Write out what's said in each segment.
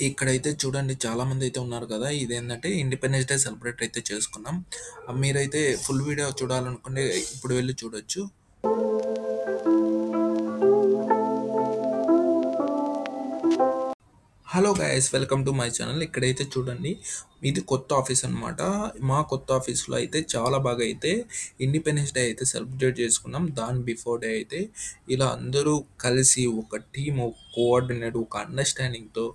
ఇక్కడైతే చూడండి చాలామంది అయితే ఉన్నారు కదా! ఇదేంటంటే ఇండిపెండెన్స్ డే సెలబ్రేట్ అయితే చేసుకున్నాం. మీరైతే ఫుల్ వీడియో చూడాలనుకుంటే ఇప్పుడు వెళ్లి చూడొచ్చు. Hello guys, welcome to my channel. ఇక్కడైతే చూడండి, ఇది కొత్త ఆఫీస్ అనమాట. మా కొత్త ఆఫీస్లో అయితే చాలా బాగా అయితే ఇండిపెండెన్స్ డే అయితే సెలబ్రేట్ చేసుకున్నాం. దాని బిఫోర్ డే అయితే ఇలా అందరూ కలిసి ఒక టీమ్, ఒక కోఆర్డినేట్, ఒక అండర్స్టాండింగ్తో,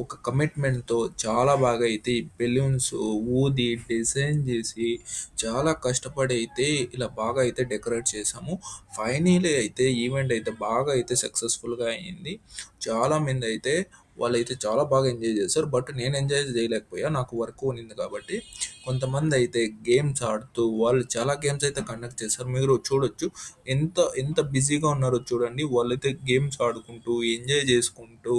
ఒక కమిట్మెంట్తో చాలా బాగా అయితే ఈ బెలూన్స్ ఊది డిజైన్ చేసి చాలా కష్టపడి అయితే ఇలా బాగా అయితే డెకరేట్ చేసాము. ఫైనలీ అయితే ఈవెంట్ అయితే బాగా అయితే సక్సెస్ఫుల్గా అయింది. చాలామంది అయితే వాళ్ళైతే చాలా బాగా ఎంజాయ్ చేశారు. బట్ నేను ఎంజాయ్ చేయలేకపోయా, నాకు వర్క్ ఉన్నింది కాబట్టి. కొంతమంది అయితే గేమ్స్ ఆడుతూ వాళ్ళు చాలా గేమ్స్ అయితే కండక్ట్ చేశారు. మీరు చూడొచ్చు ఎంత ఎంత బిజీగా ఉన్నారో చూడండి. వాళ్ళైతే గేమ్స్ ఆడుకుంటూ ఎంజాయ్ చేసుకుంటూ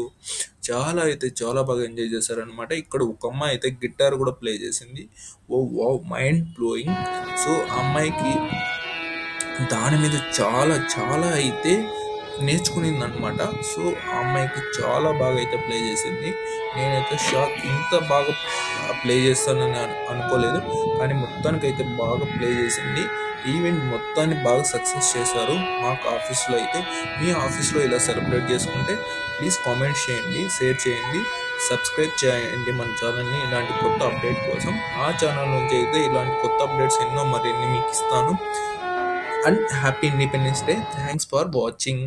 చాలా అయితే చాలా బాగా ఎంజాయ్ చేశారనమాట. ఇక్కడ ఒక అమ్మాయి అయితే గిటార్ కూడా ప్లే చేసింది. ఓ వావ్, మైండ్ బ్లోయింగ్. సో ఆ అమ్మాయికి దాని మీద చాలా చాలా అయితే నేర్చుకునిందనమాట. సో ఆ అమ్మాయికి చాలా బాగా అయితే ప్లే చేసింది. నేనైతే షాక్, ఇంత బాగా ప్లే చేస్తానని అనుకోలేదు. కానీ మొత్తానికైతే బాగా ప్లే చేసింది. ఈవెంట్ మొత్తాన్ని బాగా సక్సెస్ చేశారు మాకు ఆఫీస్లో అయితే. మీ ఆఫీస్లో ఇలా సెలబ్రేట్ చేసుకుంటే ప్లీజ్ కామెంట్ చేయండి, షేర్ చేయండి, సబ్స్క్రైబ్ చేయండి మన ఛానల్ని ఇలాంటి కొత్త అప్డేట్ కోసం. ఆ ఛానల్ నుంచి అయితే ఇలాంటి కొత్త అప్డేట్స్ ఎన్నో మరిన్ని మీకు ఇస్తాను. And happy Independence Day. Thanks for watching.